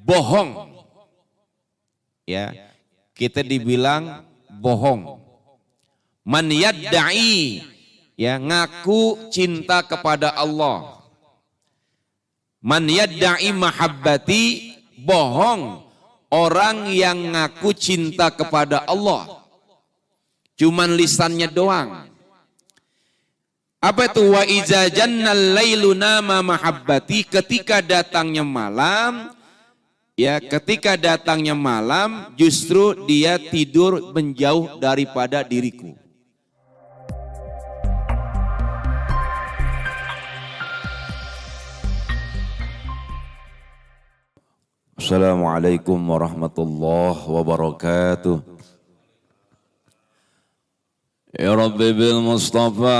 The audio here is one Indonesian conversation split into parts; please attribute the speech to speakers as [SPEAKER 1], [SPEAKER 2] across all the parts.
[SPEAKER 1] bohong. Ya, kita dibilang bohong. Man yadda'i, ya, ngaku cinta kepada Allah. Man yadda'i mahabbati, bohong orang yang ngaku cinta kepada Allah. Cuman lisannya doang. Apa itu? Wa iza jannal lailu nama mahabbati, ketika datangnya malam, ya, ketika datangnya malam justru dia tidur menjauh daripada diriku. Assalamualaikum warahmatullahi wabarakatuh. Ya Rabbi bil Mustafa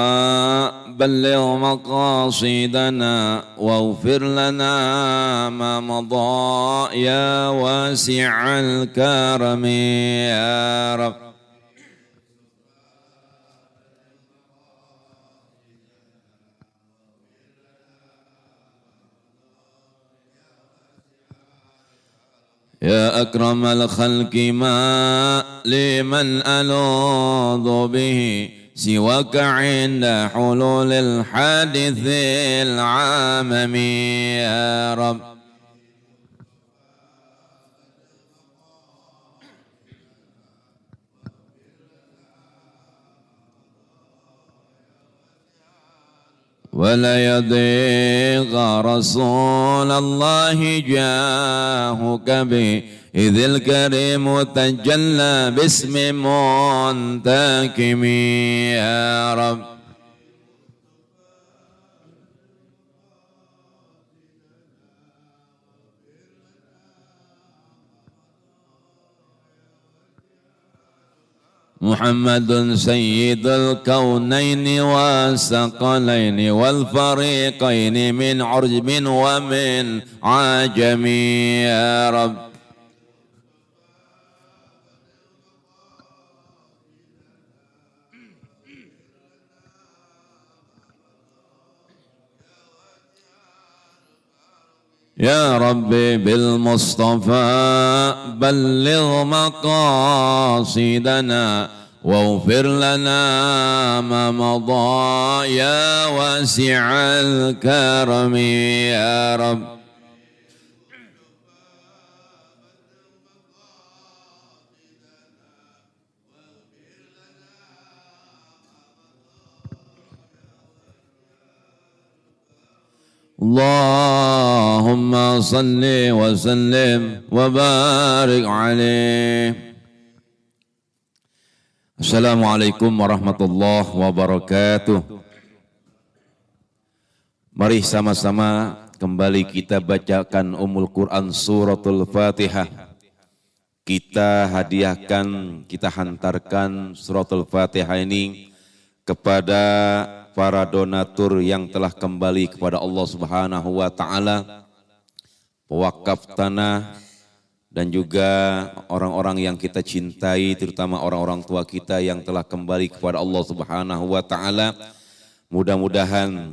[SPEAKER 1] balligh maqasidana waghfir lana ma madha ya wasi'al karami ya Rabb. يا أكرم الخلق ما لمن ألوذ به سواك عند حلول الحادث العامم يا رب. ولا يضيق رسول الله جاهك به إذ الكريم تجلى باسم منتكم يا رب. محمد سيد الكونين والثقلين والفريقين من عرب ومن عجم يا رب. يا ربي بالمصطفى بلغ مقاصدنا واغفر لنا ما مضى يا واسع الكرم يا رب. اللهم صل وسلم وبارك عليه. Assalamualaikum warahmatullahi wabarakatuh. Mari sama-sama kembali kita bacakan Ummul Quran suratul Fatihah. Kita hadiahkan, kita hantarkan suratul Fatihah ini kepada para donatur yang telah kembali kepada Allah Subhanahu wa taala, pewakaf tanah, dan juga orang-orang yang kita cintai, terutama orang-orang tua kita yang telah kembali kepada Allah Subhanahu wa taala. Mudah-mudahan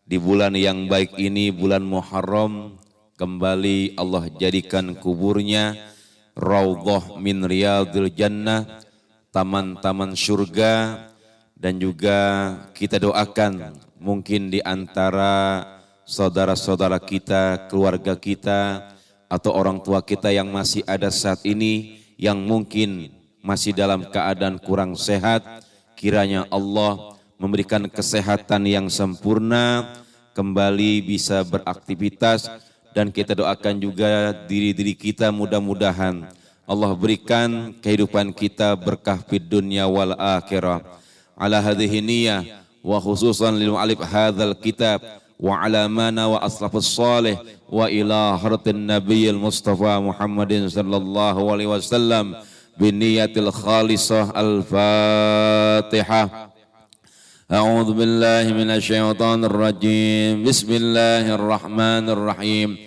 [SPEAKER 1] di bulan yang baik ini, bulan Muharram, kembali Allah jadikan kuburnya raudhah min riyadil jannah, taman-taman surga. Dan juga kita doakan mungkin di antara saudara-saudara kita, keluarga kita, atau orang tua kita yang masih ada saat ini, yang mungkin masih dalam keadaan kurang sehat, kiranya Allah memberikan kesehatan yang sempurna, kembali bisa beraktivitas, dan kita doakan juga diri-diri kita mudah-mudahan Allah berikan kehidupan kita berkah fid dunya wal akhirah. Ala hadhihi niyyah wa khususan lil mu'allif hadzal kitab wa ala mana wa aslafus salih wa ila haratin nabiyil mustafa Muhammadin sallallahu alaihi wasallam bin niyatil khalisah al-Fatihah. A'udzu billahi minasy syaithanir rajim. Bismillahirrahmanirrahim.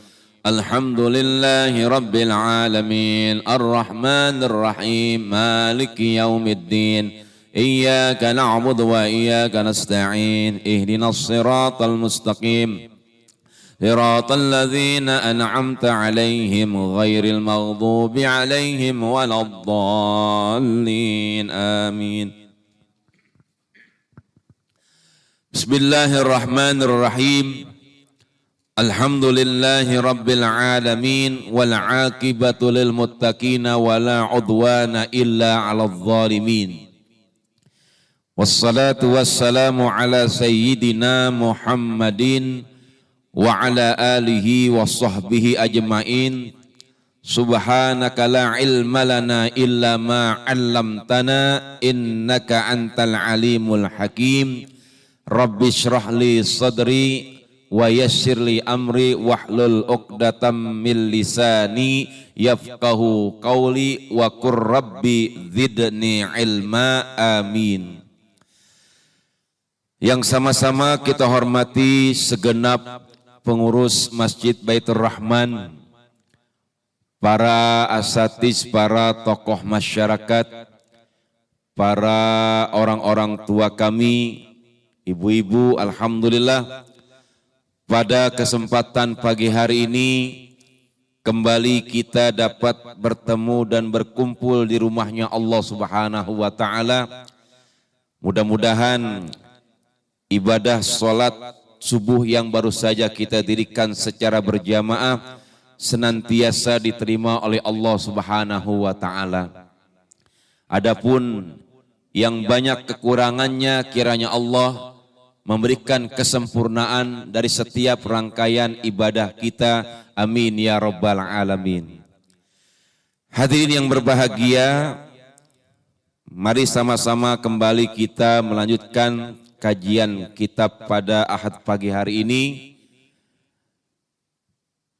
[SPEAKER 1] Alhamdulillahi rabbil alamin. Ar-Rahmanir Rahim. Maliki yaumiddin. Iyyaka na'budu wa iyyaka nasta'in. Ihdinas siratal mustaqim. صراط الذين أنعمت عليهم غير المغضوب عليهم ولا الضالين آمين. بسم الله الرحمن الرحيم. الحمد لله رب العالمين والعاقبة للمتقين ولا عدوان إلا على الظالمين. والصلاة والسلام على سيدنا محمد wa ala alihi wa sahbihi ajma'in. Subhanaka la ilma lana illa ma 'allamtana innaka antal alimul hakim. Rabbi shrah li sadri wa yassir li amri wahlul 'uqdatam min lisani yafqahu qawli wa qur rabbi zidni ilma amin. Yang sama-sama kita hormati segenap pengurus Masjid Baitur Rahman, para asatiz, para tokoh masyarakat, para orang-orang tua kami, ibu-ibu, alhamdulillah pada kesempatan pagi hari ini kembali kita dapat bertemu dan berkumpul di rumahnya Allah Subhanahu wa taala. Mudah-mudahan ibadah salat subuh yang baru saja kita dirikan secara berjamaah senantiasa diterima oleh Allah Subhanahu wa taala. Adapun yang banyak kekurangannya kiranya Allah memberikan kesempurnaan dari setiap rangkaian ibadah kita. Amin ya rabbal alamin. Hadirin yang berbahagia, mari sama-sama kembali kita melanjutkan kajian kitab pada Ahad pagi hari ini.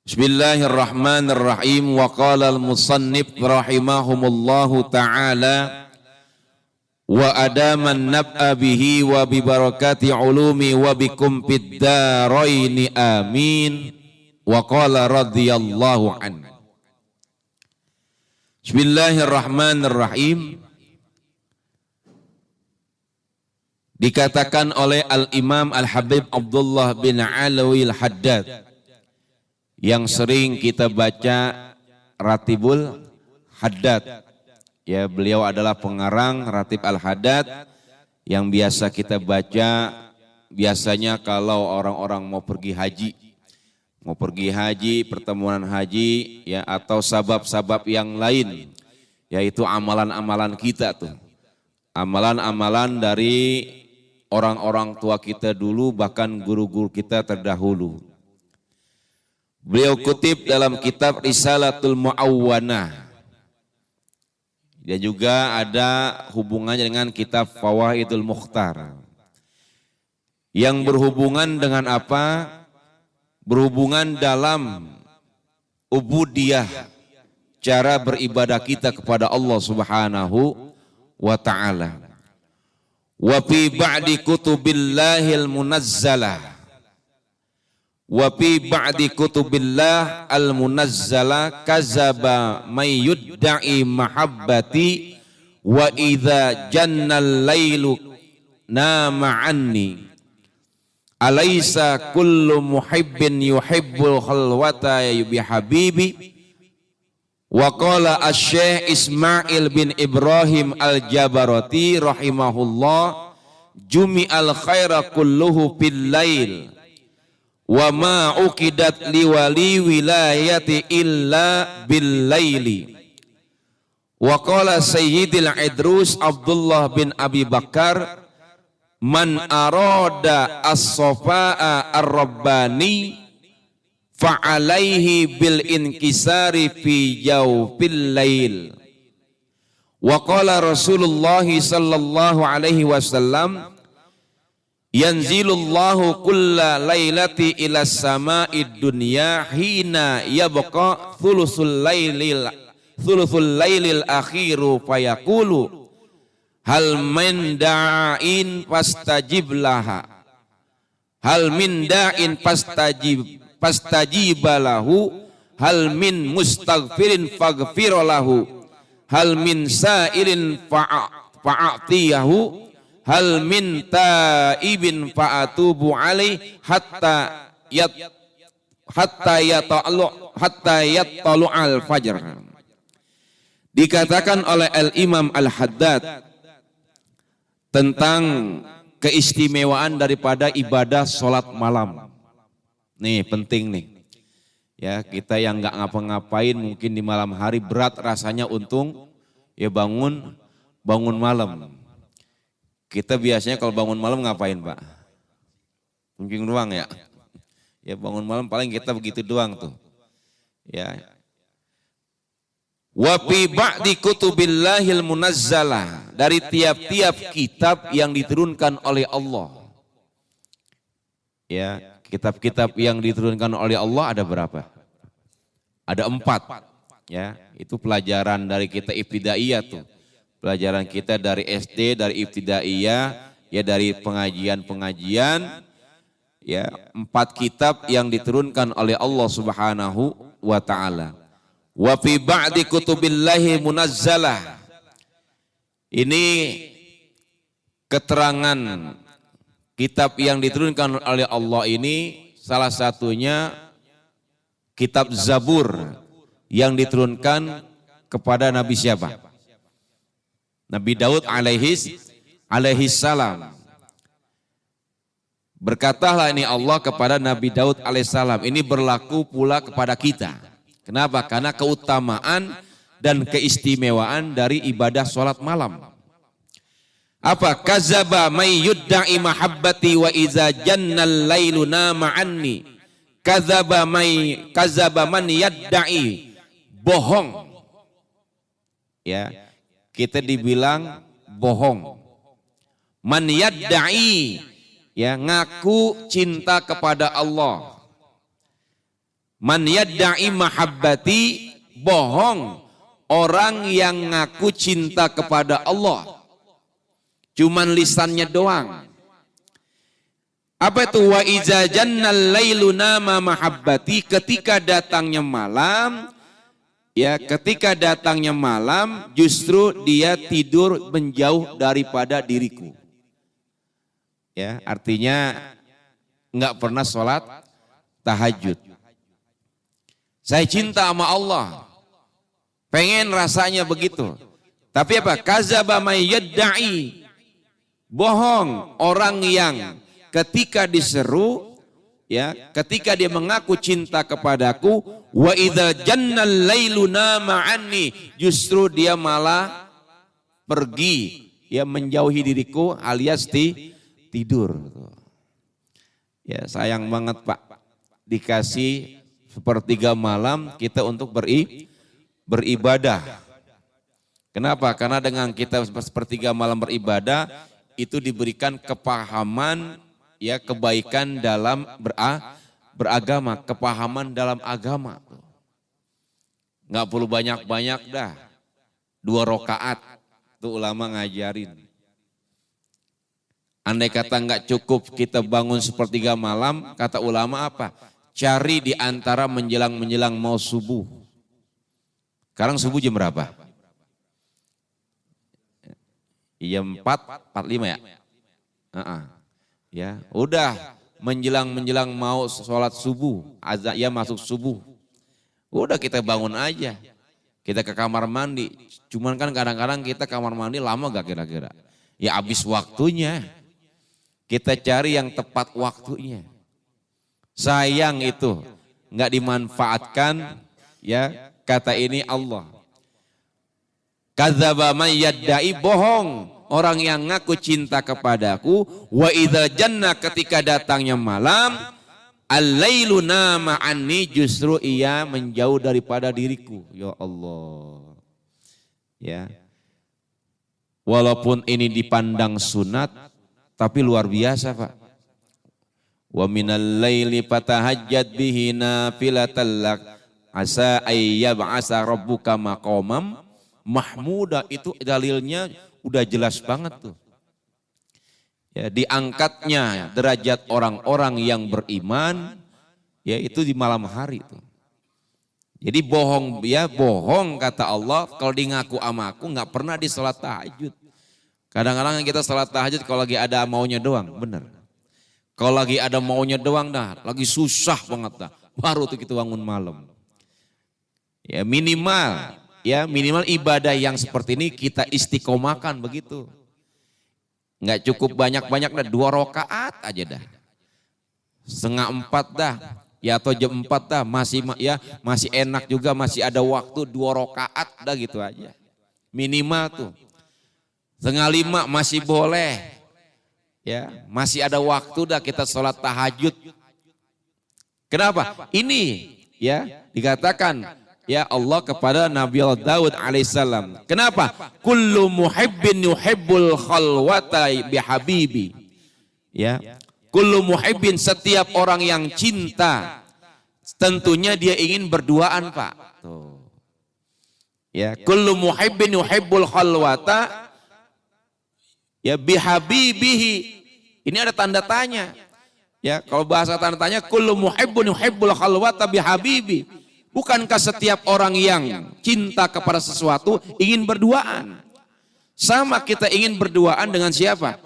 [SPEAKER 1] Bismillahirrahmanirrahim. Wa qala al-musannif rahimahumullahu ta'ala wa adaman nab'a bihi wa bi barakati ulumi wa bikum fid daraini amin. Wa qala radhiyallahu an. Bismillahirrahmanirrahim. Dikatakan oleh Al-Imam Al-Habib Abdullah bin Alawi Al-Haddad yang sering kita baca Ratibul Haddad. Ya, beliau adalah pengarang Ratib Al-Haddad yang biasa kita baca biasanya kalau orang-orang mau pergi haji, pertemuan haji ya, atau sabab-sabab yang lain, yaitu amalan-amalan kita tuh. Amalan-amalan dari orang-orang tua kita dulu, bahkan guru-guru kita terdahulu. Beliau kutip dalam kitab Risalatul Mu'awwanah. Dia juga ada hubungannya dengan kitab Fawaidul Mukhtar. Yang berhubungan dengan apa? Berhubungan dalam ubudiyah, cara beribadah kita kepada Allah Subhanahu wa ta'ala. Wa fi ba'di kutubillahil munazzalah, wa fi ba'di kutubillah al munazzala kazaba may yudda'i mahabbati wa idza jannal lailu nama anni alaysa kullu muhibbin yuhibbul khalwata bi habibi. Wa qala asy-Syaikh Ismail bin Ibrahim Al-Jabarati rahimahullah jumi'al khaira kulluhu fil lail wa ma uqidat liwali wilayati illa bil laili. Wa qala Sayyidil Idrus Abdullah bin Abi Bakar man arada as-safaa ar-rabbani fa'alaihi bil inkisari fi jawfil lail. Wa qala Rasulullah sallallahu alaihi wasallam yanzilullahu kulla lailati ila sama'id dunya hina yabqa thuluthul lailil akhiru fayaqulu hal min da'in fastajib laha, hal min da'in fastajibalahu, hal min mustaghfirin faghfirlahu, hal min sa'ilin fa'atiyahu, hal min taibin fa'atubu alaih hatta hatta yattalu'al fajr. Dikatakan oleh Al-Imam Al-Haddad tentang keistimewaan daripada ibadah sholat malam. Nih penting nih. Ya, kita yang nggak ngapa-ngapain mungkin di malam hari berat rasanya, untung ya bangun malam. Kita biasanya kalau bangun malam ngapain, Pak? Mungkin doang ya. Ya bangun malam paling kita begitu doang tuh. Ya. Wa fi ba'di kutubillahil munazzalah, dari tiap-tiap kitab yang diturunkan oleh Allah. Ya, kitab-kitab yang diturunkan oleh Allah ada berapa? Ada 4. Ya, itu pelajaran dari kita ibtidaiyah tuh. Pelajaran kita dari SD, dari ibtidaiyah, ya dari pengajian-pengajian, ya 4 kitab yang diturunkan oleh Allah Subhanahu wa taala. Wa fi ba'di kutubillahi munazzalah. Ini keterangan kitab yang diturunkan oleh Allah ini, salah satunya kitab Zabur yang diturunkan kepada Nabi siapa? Nabi Daud alaihi salam. Berkatalah ini Allah kepada Nabi Daud alaihissalam. Ini berlaku pula kepada kita. Kenapa? Karena keutamaan dan keistimewaan dari ibadah sholat malam. Apa? Kazaba may yudda'i mahabbati wa iza jannal lailu nama anni. Kazaba man yadda'i. Bohong. Ya, kita dibilang bohong. Man yadda'i, ya ngaku cinta kepada Allah. Man yadda'i mahabbati, bohong orang yang ngaku cinta kepada Allah. Cuman lisannya doang. Apa itu? Wa iza jannal lailu nama mahabbati, ketika datangnya malam, ya ketika datangnya malam justru dia tidur menjauh daripada diriku. Ya, artinya enggak pernah sholat tahajud. Saya cinta sama Allah, pengen rasanya begitu. Tapi apa? Kazaba may yadda'i, bohong orang yang ketika diseru, ya ketika dia mengaku cinta kepadaku, wa idza jannal lailu nama anni, justru dia malah pergi, ya menjauhi diriku, alias tidur. Ya sayang banget Pak, dikasih sepertiga malam kita untuk beribadah. Kenapa? Karena dengan kita sepertiga malam beribadah, itu diberikan kepahaman, ya kebaikan dalam beragama, kepahaman dalam agama. Nggak perlu banyak-banyak dah, 2 rakaat tuh ulama ngajarin. Andai kata nggak cukup kita bangun sepertiga malam, kata ulama apa? Cari di antara menjelang mau subuh. Sekarang subuh jam berapa? Jam 4:45 ya? Ya, udah menjelang mau sholat subuh, azan ya masuk subuh. Udah kita bangun aja. Kita ke kamar mandi. Cuman kan kadang-kadang kita kamar mandi lama gak kira-kira? Ya habis waktunya. Kita cari yang tepat waktunya. Sayang itu nggak dimanfaatkan, ya kata ini Allah. Kadzaba may yadda'i, bohong orang yang ngaku cinta kepadaku, wa idza janna, ketika datangnya malam, al-lailu nama anni, justru ia menjauh daripada diriku. Ya Allah. Ya. Walaupun ini dipandang sunat, tapi luar biasa Pak. Wa minal laili fatahajjat bihi nafilatan lak asa ayyab'asa rabbuka maqamam mahmuda. Itu dalilnya udah jelas banget tuh. Ya, diangkatnya derajat orang-orang yang beriman, yaitu di malam hari tuh. Jadi bohong, ya bohong kata Allah kalau di ngaku sama aku nggak pernah di salat tahajud. Kadang-kadang kita salat tahajud kalau lagi ada maunya doang, bener. Kalau lagi ada maunya doang dah, lagi susah banget dah. baru tuh kita bangun malam. Ya minimal ibadah yang seperti ini kita istiqomahkan begitu. Nggak cukup banyak-banyak dah, 2 rakaat aja dah. Setengah 4 dah, ya atau jam 4 dah, masih enak juga, masih ada waktu 2 rakaat dah gitu aja. Minimal tuh. Setengah 5 masih boleh. Ya, masih ada waktu dah kita sholat tahajud. Kenapa? Ini ya dikatakan ya Allah kepada Nabi Allah Daud alaihissalam. Kenapa? Kullu muhibbin yuhibbul khalwata bihabibi. Ya. Kullu muhibbin, setiap orang yang cinta tentunya dia ingin berduaan, Pak. Tuh. Ya, kullu muhibbin yuhibbul khalwata ya bihabibihi. Ini ada tanda tanya. Ya, kalau bahasa tanda tanya kullu muhibbun yuhibbul khalwata bihabibi. Bukankah setiap orang yang cinta kepada sesuatu ingin berduaan? Sama kita ingin berduaan dengan siapa?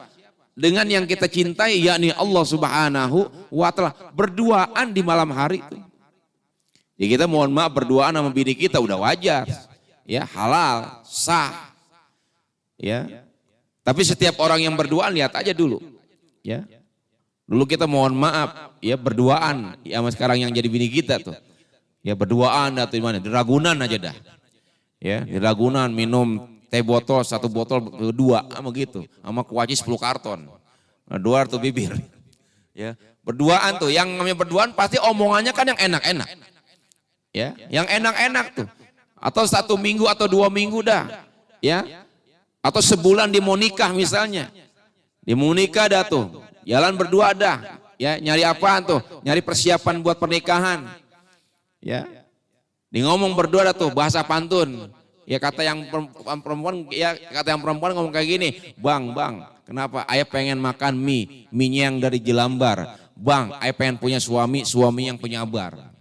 [SPEAKER 1] Dengan yang kita cintai, yakni Allah Subhanahu wa Ta'ala. Berduaan di malam hari itu. Ya kita mohon maaf, berduaan sama bini kita udah wajar. Ya, halal, sah. Ya. Tapi setiap orang yang berduaan lihat aja dulu. Ya. Dulu kita mohon maaf, ya berduaan, ya sama sekarang yang jadi bini kita tuh. Ya berduaan atau di mana? Di Ragunan aja dah. Ya, di Ragunan minum teh botol 1 botol 2 sama gitu, sama kuaci 10 karton. Nah, 2 tuh bibir. Ya, berduaan tuh, yang namanya berduaan pasti omongannya kan yang enak-enak. Ya, yang enak-enak tuh. Atau 1 minggu atau 2 minggu dah. Ya. Atau sebulan di mau nikah misalnya. Di mau nikah dah tuh. Jalan berdua dah, ya nyari apaan tuh? Nyari persiapan buat pernikahan, ya. Di ngomong berdua dah tuh bahasa pantun, ya kata yang perempuan ngomong kayak gini, bang, kenapa? Ayah pengen makan mie-nya yang dari Jelambar, bang, ayah pengen punya suami yang penyabar.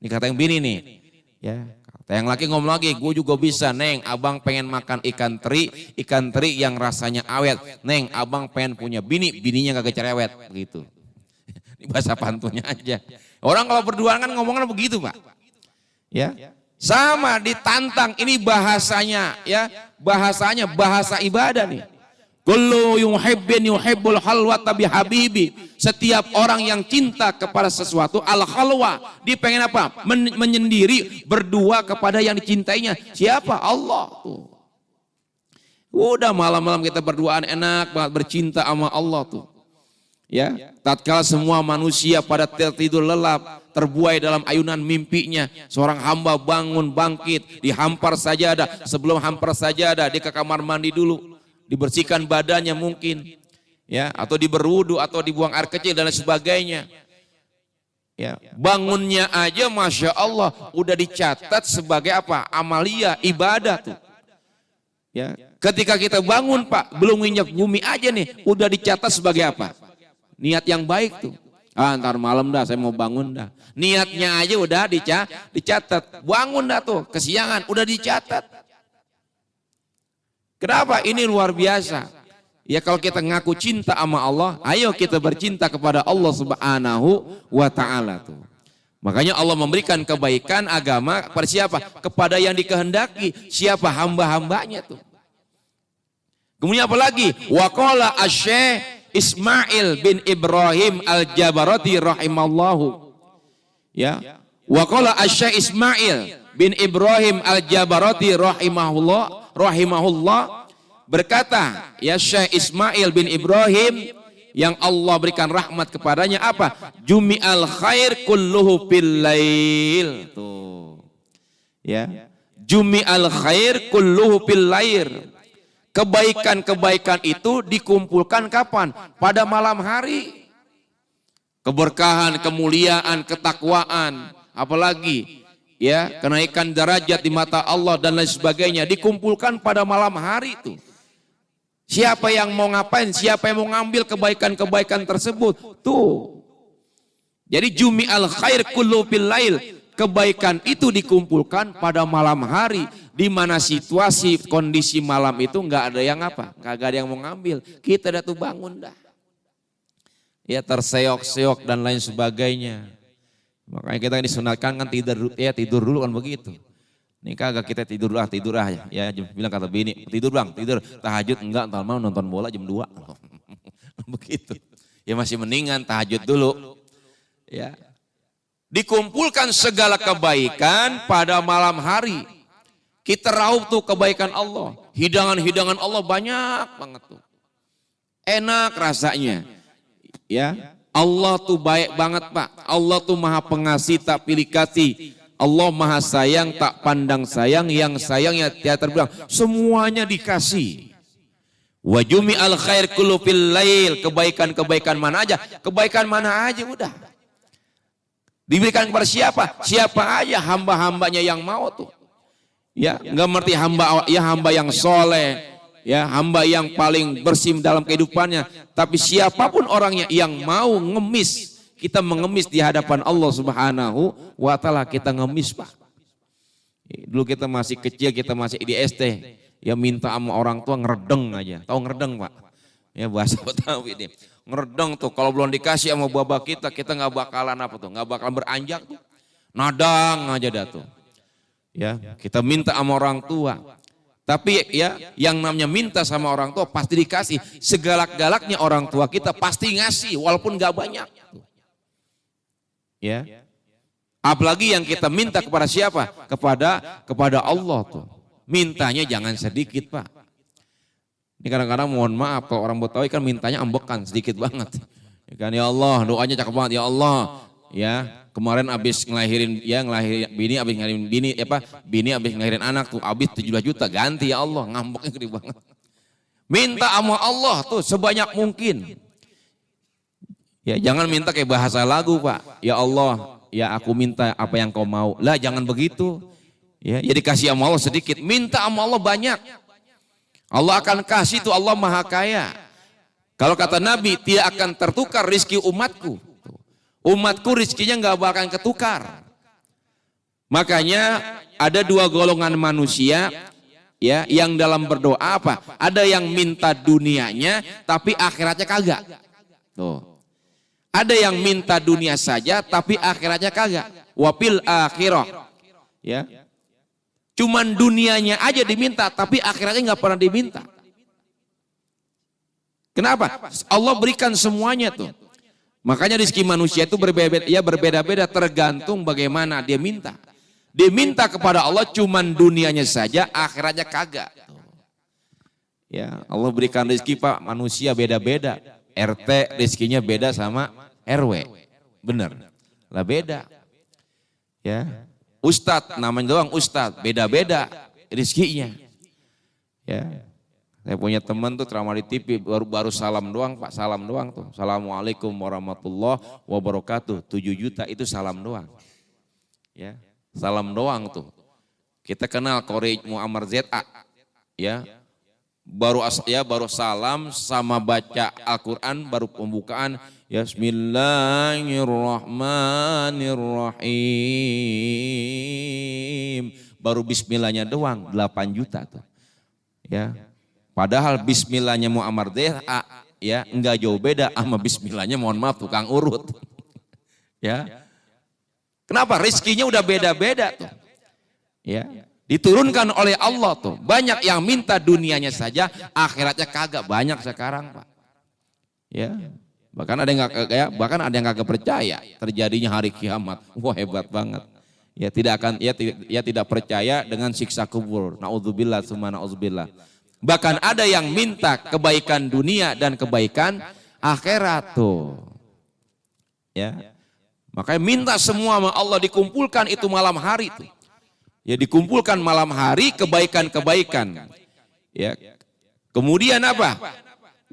[SPEAKER 1] Ini kata yang bini nih, ya. Kata yang laki ngomong lagi, gue juga bisa, Neng, abang pengen makan ikan teri yang rasanya awet. Neng, abang pengen punya bininya gak cerewet, begitu. Ini bahasa pantunnya aja. Orang kalau berduaan kan ngomongnya begitu, Pak. Ya, sama ditantang, ini bahasanya, ya, bahasa ibadah nih. Kullu yuhibbin yuhibbul halwata bihabibi. Setiap orang yang cinta kepada sesuatu al-khalwa, dia pengen apa? Menyendiri, berdua kepada yang dicintainya. Siapa? Allah tuh. Udah malam-malam kita berduaan enak banget, bercinta sama Allah tuh. Ya, tatkala semua manusia pada tertidur lelap, terbuai dalam ayunan mimpinya, seorang hamba bangun bangkit, dihampar sajadah, sebelum hampar sajadah dia ke kamar mandi dulu. Dibersihkan badannya mungkin, ya, atau diberwudu atau dibuang air kecil dan lain sebagainya. Ya, bangunnya aja masya Allah udah dicatat sebagai apa? Amalia ibadah tuh. Ya, ketika kita bangun Pak, belum nginjak bumi aja nih, udah dicatat sebagai apa? Niat yang baik tuh. Ah, ntar malam dah saya mau bangun dah. Niatnya aja udah dicatat. Bangun dah tuh, kesiangan udah dicatat. Kenapa? Ini luar biasa. Ya kalau kita ngaku cinta sama Allah, ayo kita bercinta kepada Allah Subhanahu wa Ta'ala tuh. Makanya Allah memberikan kebaikan agama kepada siapa? Kepada yang dikehendaki. Siapa? Hamba-hambanya tuh. Kemudian apa lagi? Wa qala asy-Syaikh Ismail bin Ibrahim al-Jabarati rahimallahu. Ya. Wa qala asy-Syaikh Ismail bin Ibrahim al-Jabarati rahimahullah berkata, ya Syekh Ismail bin Ibrahim yang Allah berikan rahmat kepadanya apa? Jumi'al khair kulluhu fil lail. Tuh. Ya. Jumi'al khair kulluhu fil lail. Kebaikan-kebaikan itu dikumpulkan kapan? Pada malam hari. Keberkahan, kemuliaan, ketakwaan, apalagi ya kenaikan derajat di mata Allah dan lain sebagainya dikumpulkan pada malam hari itu. Siapa yang mau ngapain? Siapa yang mau ngambil kebaikan-kebaikan tersebut? Tuh. Jadi jumi'al khair kullu fil lail. Kebaikan itu dikumpulkan pada malam hari, di mana situasi kondisi malam itu nggak ada yang apa, nggak ada yang mau ngambil. Kita dah tuh bangun dah, ya terseok-seok dan lain sebagainya. Makanya kita disunatkan kan tidur dulu kan begitu. Ini kagak kita tidur ya bilang kata bini, tidur bang, tidur. Tahajud enggak, entar mau nonton bola jam 2. Begitu. Ya masih mendingan tahajud dulu. Ya. Dikumpulkan segala kebaikan pada malam hari. Kita raup tuh kebaikan Allah. Hidangan-hidangan Allah banyak banget tuh. Enak rasanya. Ya. Allah tuh baik banget Pak. Allah tuh maha pengasih tak pilih kasih. Allah maha sayang tak pandang sayang, yang sayangnya tiada terbilang. Semuanya dikasih. Wa jumi'al khair kullu fil lail, kebaikan-kebaikan mana aja? Kebaikan mana aja udah. Diberikan kepada siapa? Siapa aja hamba-hambanya yang mau tuh. Ya, enggak ngerti hamba yang soleh, ya, hamba yang paling bersih dalam kehidupannya, tapi siapapun orangnya yang mau ngemis, kita mengemis di hadapan Allah Subhanahu wa Ta'ala, kita ngemis Pak. Dulu kita masih kecil, kita masih di SD, ya minta sama orang tua ngeredeng aja. Tahu ngeredeng Pak? Ya bahasa Betawi ini. Ngeredeng tuh, kalau belum dikasih sama bapak kita nggak bakalan apa tuh, nggak bakalan beranjak tuh. Nadang aja dah tuh. Ya, kita minta sama orang tua. Tapi ya yang namanya minta sama orang tua pasti dikasih. Segalak-galaknya orang tua kita pasti ngasih walaupun nggak banyak. Ya, apalagi yang kita minta kepada siapa? Kepada Allah tuh. Mintanya jangan sedikit Pak. Ini kadang-kadang mohon maaf kalau orang Betawi kan mintanya ambekan sedikit banget. Ya kan, ya Allah, doanya cakep banget, ya Allah. Ya, kemarin abis ngelahirin bini abis ngelahirin anak tuh abis 17 juta ganti ya Allah, ngambeknya gede banget. Minta sama Allah tuh sebanyak mungkin. Ya jangan minta kayak bahasa lagu Pak. Ya Allah, ya aku minta apa yang kau mau. Lah jangan begitu. Ya dikasih sama Allah sedikit, minta sama Allah banyak. Allah akan kasih tuh, Allah maha kaya. Kalau kata Nabi, tidak akan tertukar rizki umatku. Umatku rizkinya nggak bakal ketukar. Makanya ada dua golongan manusia ya yang dalam berdoa apa? Ada yang minta dunianya tapi akhiratnya kagak. Tuh. Ada yang minta dunia saja tapi akhiratnya kagak. Wafil akhirah. Ya. Cuman dunianya aja diminta tapi akhiratnya nggak pernah diminta. Kenapa? Allah berikan semuanya tuh. Makanya rezeki manusia itu berbeda-beda tergantung bagaimana dia minta. Dia minta kepada Allah cuman dunianya saja, akhiratnya kagak. Ya, Allah berikan rezeki Pak, manusia beda-beda. RT rezekinya beda sama RW. Bener. Lah beda. Ya. Ustadz, namanya doang Ustadz, beda-beda rezekinya. Ya. Saya punya teman tuh ceramah di TV baru salam doang Pak, salam doang tuh. Assalamualaikum warahmatullahi wabarakatuh. 7 juta itu salam doang. Ya, salam doang tuh. Kita kenal Korej Muammar ZA. Ya. Baru salam sama baca Al-Qur'an, baru pembukaan ya Bismillahirrahmanirrahim. Baru bismillahnya doang 8 juta tuh. Ya. Padahal bismillahnya Muammar ZA ya enggak jauh beda sama bismillahnya mohon maaf tukang urut. Ya. Kenapa? Rizkinya udah beda-beda tuh. Ya. Diturunkan oleh Allah tuh. Banyak yang minta dunianya saja, akhiratnya kagak, banyak sekarang Pak. Ya. Bahkan ada yang kagak percaya terjadinya hari kiamat. Wah hebat banget. Ya tidak percaya dengan siksa kubur. Nauzubillah tsumma nauzubillah. Bahkan ada yang minta kebaikan dunia dan kebaikan akhirat tuh. Ya. Makanya minta semua sama Allah, dikumpulkan itu malam hari tuh. Ya dikumpulkan malam hari kebaikan-kebaikan. Ya. Kemudian apa?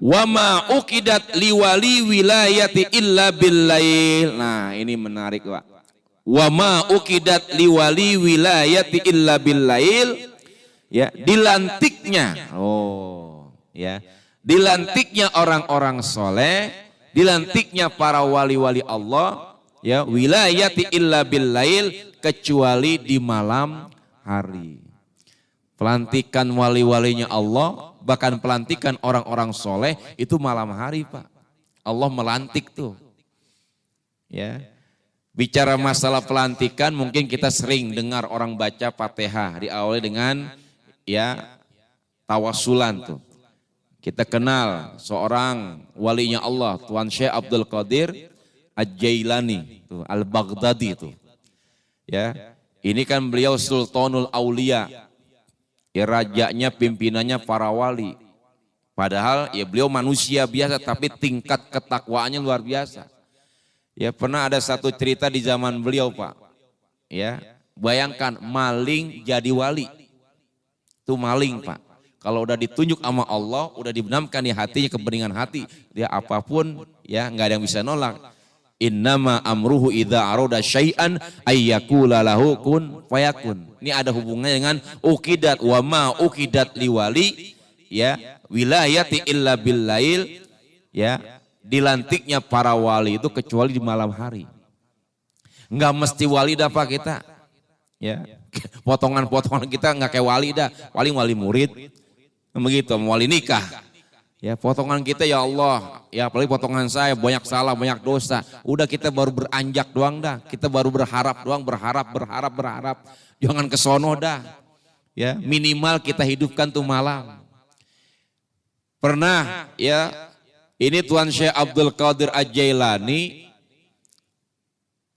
[SPEAKER 1] Wa ma uqidat liwali wilayati illa billail. Nah, ini menarik, Pak. Wa ma uqidat liwali wilayati illa billail. Ya, dilantiknya. Oh, ya. Dilantiknya orang-orang soleh, dilantiknya para wali-wali Allah, ya, wilayati illa billail, kecuali di malam hari. Pelantikan wali-walinya Allah, bahkan pelantikan orang-orang soleh itu malam hari Pak. Allah melantik tuh. Ya. Bicara masalah pelantikan, mungkin kita sering dengar orang baca Fatihah diawali dengan ya tawasulan tuh. Kita kenal seorang walinya Allah, Tuan Syekh Abdul Qadir Al-Jailani, Al-Baghdadi itu. Ya, ini kan beliau Sultanul Aulia, ya rajanya, pimpinannya para wali. Padahal ya beliau manusia biasa, tapi tingkat ketakwaannya luar biasa. Ya pernah ada satu cerita di zaman beliau Pak. Ya, bayangkan maling jadi wali. Itu maling Pak. Kalau udah ditunjuk sama Allah, udah dibenamkan di hatinya, kebeningan hati, dia apapun ya nggak ada yang bisa nolak. Innama amruhu idza arada syai'an ayyakula lahu kun fayakun. Ini ada hubungannya dengan uqidat wa ma uqidat liwali ya wilayati illa billail ya. Dilantiknya para wali itu kecuali di malam hari. Enggak mesti wali dah Pak kita. Ya. Potongan-potongan kita enggak kayak wali dah. Wali murid. Begitu, wali nikah. Ya, potongan kita ya Allah, ya apalagi potongan saya banyak salah, banyak dosa. Udah kita baru beranjak doang dah. Kita baru berharap doang, berharap. Jangan kesono dah. Ya, minimal kita hidupkan tuh malam. Pernah ya ini Tuan Syekh Abdul Qadir Al-Jailani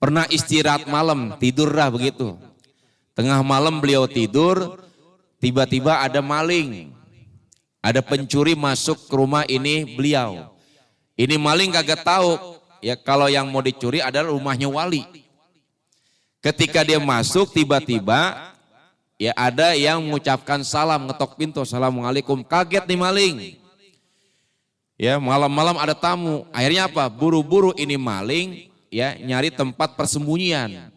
[SPEAKER 1] pernah istirahat malam, tidur dah begitu. Tengah malam beliau tidur, tiba-tiba ada maling. Ada pencuri masuk ke rumah ini beliau. Ini maling kagak tahu ya kalau yang mau dicuri adalah rumahnya wali. Ketika dia masuk tiba-tiba ya ada yang mengucapkan salam, ngetok pintu, assalamualaikum. Kaget nih maling. Ya malam-malam ada tamu, akhirnya apa? Buru-buru ini maling ya nyari tempat persembunyian.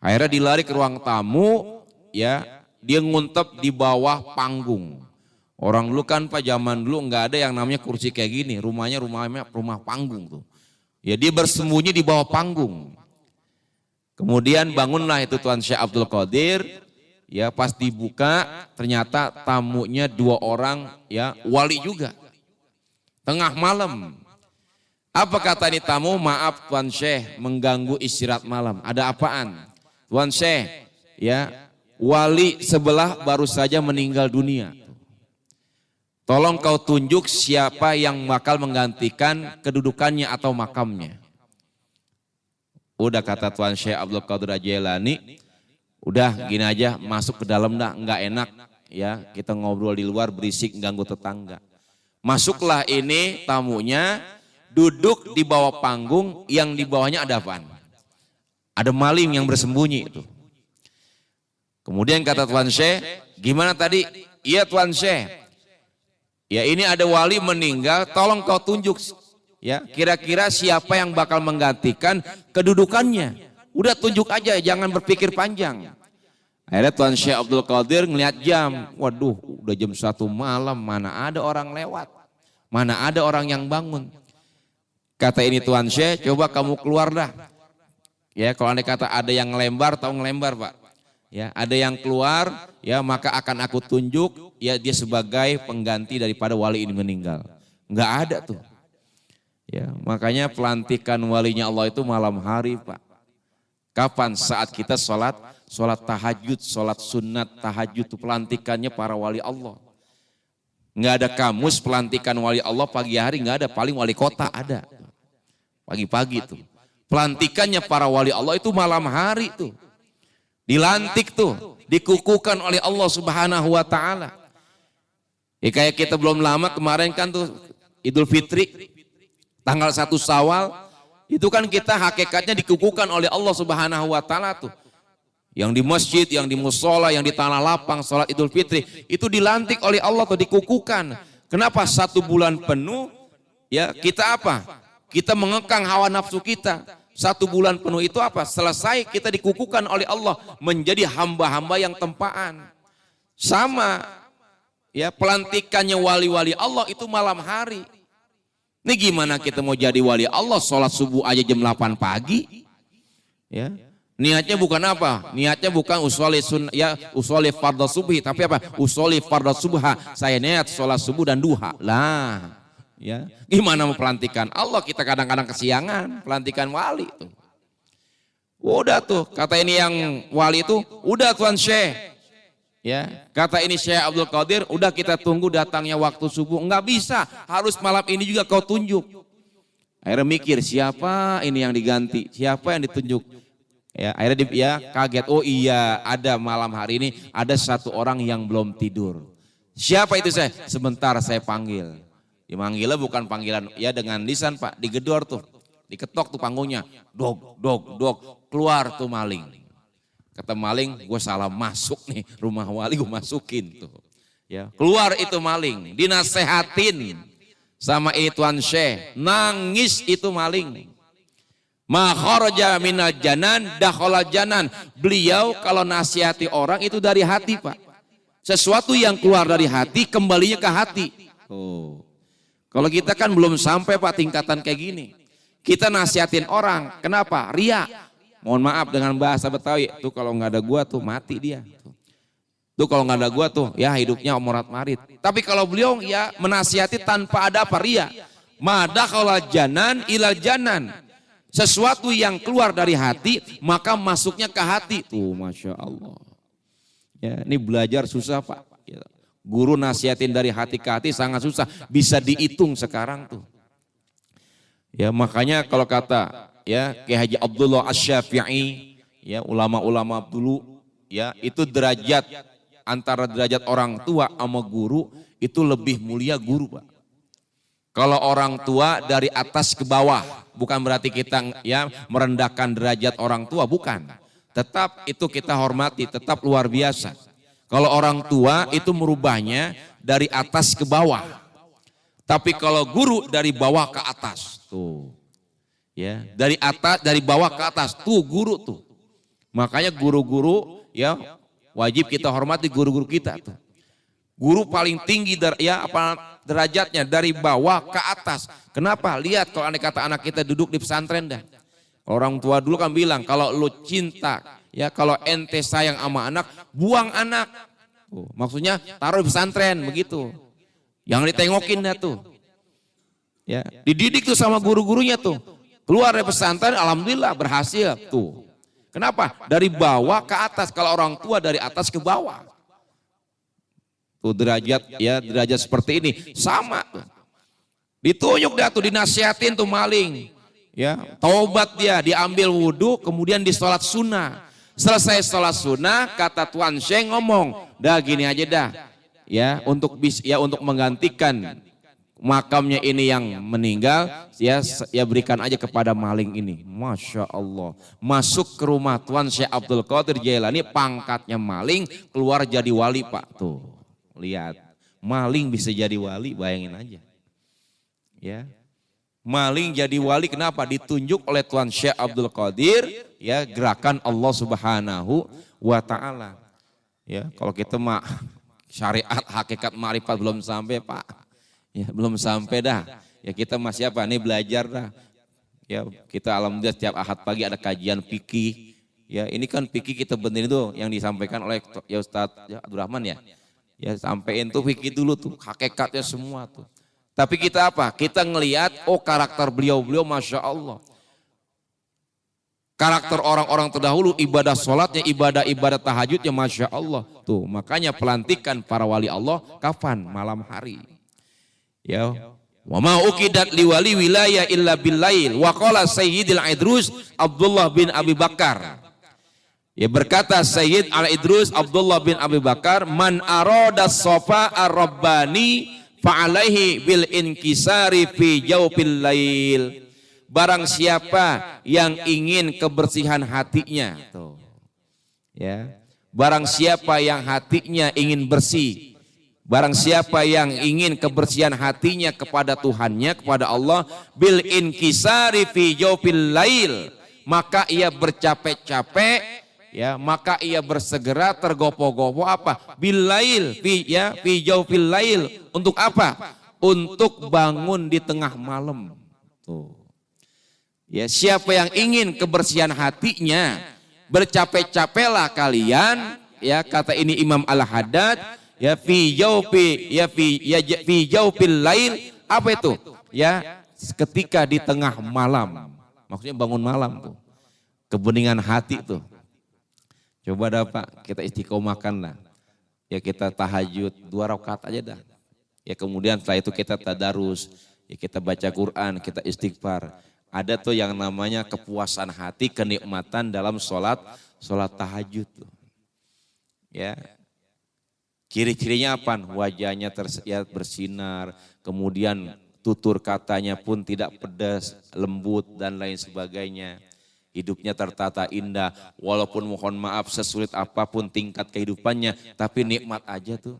[SPEAKER 1] Akhirnya dilari ke ruang tamu ya dia nguntep di bawah panggung. Orang dulu kan Pak zaman dulu nggak ada yang namanya kursi kayak gini, rumah panggung tuh. Ya dia bersembunyi di bawah panggung. Kemudian bangunlah itu Tuan Syekh Abdul Qadir, ya pas dibuka ternyata tamunya 2 orang ya wali juga. Tengah malam. Apa kata ini tamu? Maaf Tuan Syekh mengganggu istirahat malam. Ada apaan? Tuan Syekh, ya wali sebelah baru saja meninggal dunia. Tolong kau tunjuk siapa yang bakal menggantikan kedudukannya atau makamnya. Udah kata Tuan Syekh Abdul Qadir Al-Jailani, udah gini aja masuk ke dalam dah, nggak enak ya kita ngobrol di luar berisik ganggu tetangga. Masuklah ini tamunya, duduk di bawah panggung, yang di bawahnya ada apaan? Ada maling yang bersembunyi itu. Kemudian kata Tuan Syekh, gimana tadi? Iya Tuan Syekh, ya ini ada wali meninggal, tolong kau tunjuk ya kira-kira siapa yang bakal menggantikan kedudukannya. Udah tunjuk aja, jangan berpikir panjang. Akhirnya Tuan Syekh Abdul Qadir ngeliat jam, waduh udah jam 1 malam, mana ada orang lewat, mana ada orang yang bangun. Kata ini Tuan Syekh, coba kamu keluar dah. Ya kalau anda kata ada yang ngelembar, tahu ngelembar Pak. Ya ada yang keluar, ya maka akan aku tunjuk, ya dia sebagai pengganti daripada wali ini meninggal. Enggak ada tuh. Ya makanya pelantikan walinya Allah itu malam hari Pak. Kapan? Saat kita sholat tahajud, sholat sunat tahajud itu pelantikannya para wali Allah. Nggak ada kamus pelantikan wali Allah pagi hari, nggak ada, paling wali kota ada. Pagi-pagi tuh. Pelantikannya para wali Allah itu malam hari tuh. Dilantik tuh, dikukuhkan oleh Allah Subhanahu wa taala. Ya kayak kita belum lama kemarin kan tuh Idul Fitri tanggal 1 Syawal. Itu kan kita hakikatnya dikukuhkan oleh Allah Subhanahu wa taala tuh. Yang di masjid, yang di musola, yang di tanah lapang salat Idul Fitri itu dilantik oleh Allah tuh, dikukuhkan. Kenapa 1 bulan penuh ya kita apa? Kita mengekang hawa nafsu kita. 1 bulan penuh itu apa? Selesai kita dikukuhkan oleh Allah menjadi hamba-hamba yang tempaan. Sama ya pelantikannya wali-wali Allah itu malam hari. Ini gimana kita mau jadi wali Allah, sholat subuh aja jam 8 pagi? Ya, niatnya bukan apa? Niatnya bukan usoli fardhu subhi, tapi apa? Usoli fardhu subha. Saya niat sholat subuh dan duha. Lah, ya, gimana mau pelantikan Allah? Kita kadang-kadang kesiangan pelantikan wali itu. Udah tuh, kata ini yang wali itu, udah Tuan Syekh. Ya, kata ini Syekh Abdul Qadir, udah kita tunggu datangnya waktu subuh. Enggak bisa, harus malam ini juga kau tunjuk. Akhirnya mikir, siapa ini yang diganti? Siapa yang ditunjuk? Ya, akhirnya dia kaget. Oh iya, ada malam hari ini ada satu orang yang belum tidur. Siapa itu saya? Sebentar saya panggil. Dimanggilnya bukan panggilan ya dengan lisan Pak, digedor tuh. Diketok tuh panggungnya. Dog, dog, dog. Keluar tuh maling. Kata maling, gue salah masuk nih rumah wali, gue masukin tuh. Ya, keluar itu maling, dinasehatin sama Tuan Syekh, nangis itu maling. Ma kharaja minal janan dakhala janan. Beliau kalau nasihati orang itu dari hati, Pak. Sesuatu yang keluar dari hati kembalinya ke hati. Oh. Kalau kita kan belum sampai Pak tingkatan kayak gini. Kita nasihatin orang, kenapa? Ria. Mohon maaf dengan bahasa Betawi, tuh kalau nggak ada gua tuh mati dia. Tuh kalau nggak ada gua tuh ya hidupnya morat marit. Tapi kalau beliau ya menasihati tanpa ada apa ria. Madakhala janan ilal janan. Sesuatu yang keluar dari hati maka masuknya ke hati. Tuh Masya Allah. Ya, ini belajar susah Pak. Ya, guru nasihatin dari hati ke hati sangat susah. Bisa dihitung sekarang tuh. Ya makanya kalau kata ya Kiai Haji Abdullah Asy-Syafi'i, ya ulama-ulama dulu, ya itu derajat antara derajat orang tua sama guru itu lebih mulia guru Pak. Kalau orang tua dari atas ke bawah, bukan berarti kita ya merendahkan derajat orang tua, bukan. Tetap itu kita hormati, tetap luar biasa. Kalau orang tua itu merubahnya dari atas ke bawah. Tapi kalau guru dari bawah ke atas, tuh. Ya, dari atas, dari bawah ke atas, tuh guru tuh. Makanya guru-guru ya wajib kita hormati guru-guru kita tuh. Guru paling tinggi ya apa derajatnya dari bawah ke atas. Kenapa? Lihat kalau andai kata anak kita duduk di pesantren dah. Orang tua dulu kan bilang kalau lu cinta, ya kalau ente sayang sama anak, buang anak. Tuh, maksudnya taruh di pesantren begitu. Yang ditengokin dah tuh. Ya, dididik tuh sama guru-gurunya tuh. Keluar dari pesantren, alhamdulillah berhasil tuh. Kenapa? Dari bawah ke atas. Kalau orang tua dari atas ke bawah. Tuh derajat ya derajat seperti ini sama tuh. Ditunjuk dah tuh dinasihatin tuh maling. Ya, taubat dia, diambil wudhu, kemudian di sholat sunnah. Selesai sholat sunnah, kata Tuan Syekh ngomong, dah gini aja dah. Ya, untuk menggantikan makamnya ini yang meninggal, ya berikan aja kepada maling ini. Masya Allah. Masuk ke rumah Tuan Syekh Abdul Qadir Jailani, pangkatnya maling, keluar jadi wali Pak. Tuh, lihat. Maling bisa jadi wali, bayangin aja. Ya. Maling jadi wali kenapa? Ditunjuk oleh Tuan Syekh Abdul Qadir, ya gerakan Allah Subhanahu wa Ta'ala. Ya, kalau kita mah syariat hakikat ma'rifat belum sampai Pak. Ya, belum sampai dah. Ya kita masih apa? Nih belajar dah. Ya, kita alhamdulillah setiap Ahad pagi ada kajian fikih. Ya, ini kan fikih kita benerin tuh yang disampaikan oleh ya Ustadz ya, Abdurrahman ya. Ya, sampein tuh fikih dulu tuh, hakikatnya semua tuh. Tapi kita apa? Kita ngelihat oh karakter beliau-beliau Masya Allah. Karakter orang-orang terdahulu, ibadah sholatnya, ibadah tahajudnya Masya Allah. Tuh, makanya pelantikan para wali Allah kapan? Malam hari. Ya, wa ma uqidat liwali wilayah illa billail wa qala Sayyidil Idrus Abdullah bin Abi Bakar. Ya berkata Sayyid Al-Idrus Abdullah bin Abi Bakar, man arada safa ar-rabbani fa alaihi bil inkisari fi jawfil lail. Barang siapa yang ingin kebersihan hatinya, tuh. Ya. Barang siapa yang hatinya ingin bersih, barang siapa yang ingin kebersihan hatinya kepada Tuhannya, kepada Allah, bil inkisari fi jawfil lail, maka ia bercapek-capek, ya, maka ia bersegera tergopoh-gopoh apa? Bil lail, fi jawfil lail, untuk apa? Untuk bangun di tengah malam. Tuh. Ya, siapa yang ingin kebersihan hatinya, bercapek-capeklah kalian, ya kata ini Imam Al-Haddad, ya fi jawfil lail, apa itu? Ya, ketika di tengah malam. Maksudnya bangun malam tuh. kebeningan hati tuh. Coba dah Pak, kita istiqomahkan lah. Ya kita tahajud 2 rakaat aja dah. Ya kemudian setelah itu kita tadarus, ya kita baca Quran, kita istighfar. Ada tuh yang namanya kepuasan hati, kenikmatan dalam sholat tahajud tuh. Ya, ciri-cirinya apa? Wajahnya bersinar, kemudian tutur katanya pun tidak pedas, lembut dan lain sebagainya. Hidupnya tertata indah, walaupun mohon maaf sesulit apapun tingkat kehidupannya, tapi nikmat aja tuh.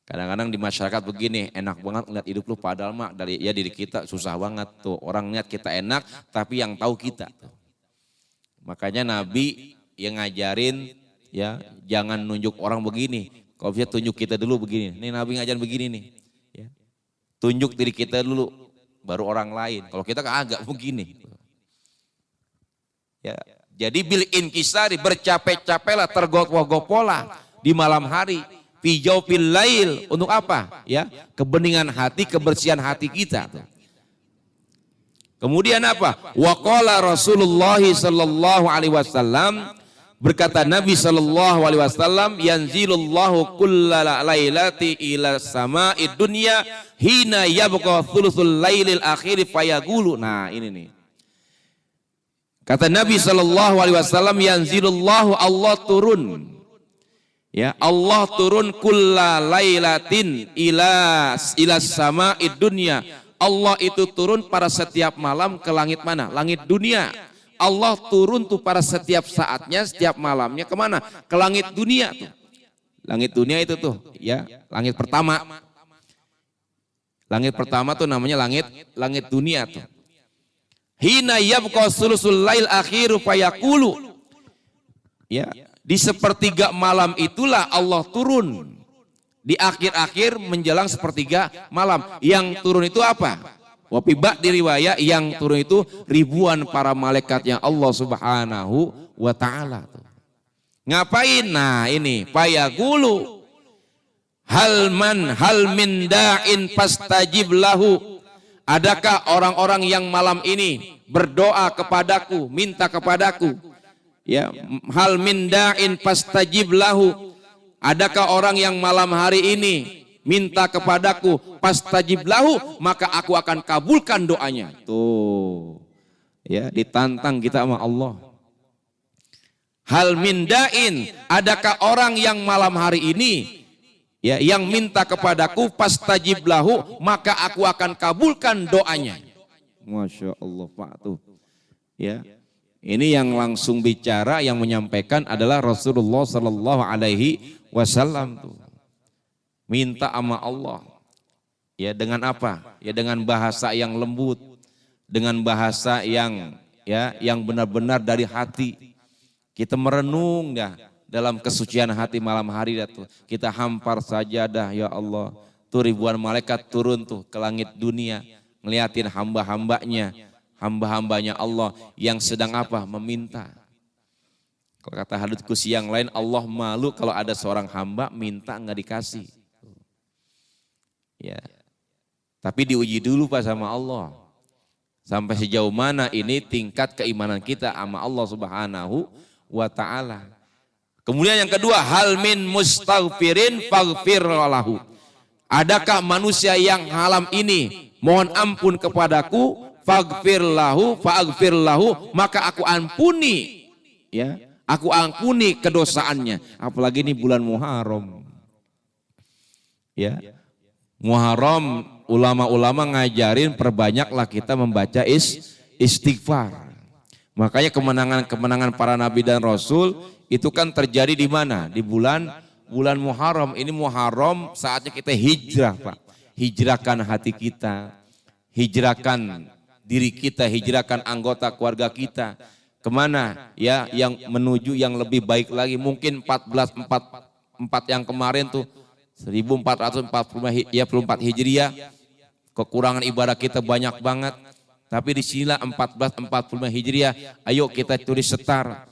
[SPEAKER 1] Kadang-kadang di masyarakat begini, enak banget ngeliat hidup lu, padahal mah dari ya diri kita susah banget tuh. Orang lihat kita enak, tapi yang tahu kita tuh. Makanya Nabi yang ngajarin ya jangan nunjuk orang begini. Kalau bisa tunjuk kita dulu begini. Nih Nabi ngajarin begini nih. Ya. Tunjuk diri kita dulu, baru orang lain. Kalau kita agak begini. Ya, jadi bil inkisari bercapek-capeklah, tergopoh-gopohlah di malam hari. Fijau fil lail, untuk apa? Ya, kebeningan hati, kebersihan hati kita. Kemudian apa? Waqala Rasulullah sallallahu alaihi wasallam, berkata Nabi sallallahu alaihi wasallam, yanzilullahu kullal lailati ila sama'id dunya hina yabqa thuluthul lailil akhir fayaqulu. Nah, ini nih. Kata Nabi sallallahu alaihi wasallam, yanzilullahu, Allah turun. Ya, Allah turun kulla lailatin ila sama'id dunya. Allah itu turun pada setiap malam ke langit mana? Langit dunia. Allah turun tuh pada setiap saatnya, setiap malamnya kemana? Ke langit dunia tuh. Langit dunia itu tuh, ya, langit pertama. Langit pertama tuh namanya langit dunia tuh. Hina yabqa sulusul lail akhiru fayaqulu. Ya, di sepertiga malam itulah Allah turun. Di akhir-akhir menjelang sepertiga malam. Yang turun itu apa? Wafibak di riwayat yang turun itu ribuan para malaikatnya Allah Subhanahu wa ta'ala. Ngapain? Nah ini fayaqulu hal min da'in fastajib lahu. Adakah orang-orang yang malam ini berdoa kepadaku, minta kepadaku? Ya, hal min da'in fastajib lahu. Adakah orang yang malam hari ini minta kepadaku, fastajib lahu, maka aku akan kabulkan doanya. Tuh. Ya, ditantang kita sama Allah. Hal min da'in, adakah orang yang malam hari ini ya yang minta kepadaku, fastajib lahu, maka aku akan kabulkan doanya. Masya Allah Pak tuh. Ya, ini yang langsung bicara, yang menyampaikan adalah Rasulullah Sallallahu Alaihi Wasallam tuh. Minta sama Allah. Ya dengan apa? Ya dengan bahasa yang lembut, dengan bahasa yang ya yang benar-benar dari hati. Kita merenung dah dalam kesucian hati malam hari tuh. Kita hampar sajadah, ya Allah. Tuh ribuan malaikat turun tuh ke langit dunia, ngeliatin hamba-hambanya Allah yang sedang apa? Meminta. Kalau kata hadits qudsi yang lain, Allah malu kalau ada seorang hamba minta nggak dikasih. Ya. Tapi diuji dulu Pak sama Allah. Sampai sejauh mana ini tingkat keimanan kita sama Allah Subhanahu wa ta'ala. Kemudian yang kedua, hal min mustaghfirin faghfir lahu. Adakah manusia yang malam ini mohon ampun kepadaku, faghfir lahu, maka aku ampuni, ya, aku ampuni kedosaannya. Apalagi ini bulan Muharram. Ya. Muharram, ulama-ulama ngajarin perbanyaklah kita membaca istighfar. Makanya kemenangan-kemenangan para nabi dan rasul itu kan terjadi di mana? Di bulan Muharram. Ini Muharram saatnya kita hijrah, Pak. Hijrahkan hati kita, hijrahkan diri kita, hijrahkan anggota keluarga kita. Kemana? Ya, yang menuju yang lebih baik lagi. Mungkin 1444 yang kemarin tuh 1444 Hijriah. Kekurangan ibadah kita banyak banget. Tapi di sinilah 1445 Hijriah, ayo kita tulis setar.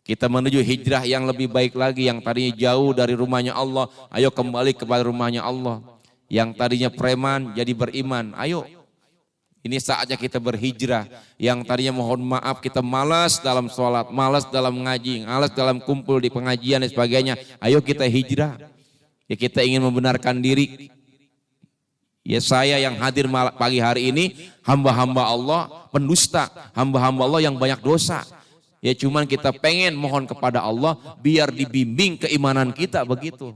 [SPEAKER 1] Kita menuju hijrah yang lebih baik lagi, yang tadinya jauh dari rumahnya Allah, ayo kembali kepada rumahnya Allah. Yang tadinya preman jadi beriman, ayo Ini saatnya kita berhijrah. Yang tadinya mohon maaf kita malas dalam sholat, malas dalam ngaji, malas dalam kumpul di pengajian dan sebagainya. Ayo kita hijrah. Ya kita ingin membenarkan diri. Ya saya yang hadir pagi hari ini hamba-hamba Allah pendusta, hamba-hamba Allah yang banyak dosa. Ya cuman kita pengen mohon kepada Allah biar dibimbing keimanan kita begitu.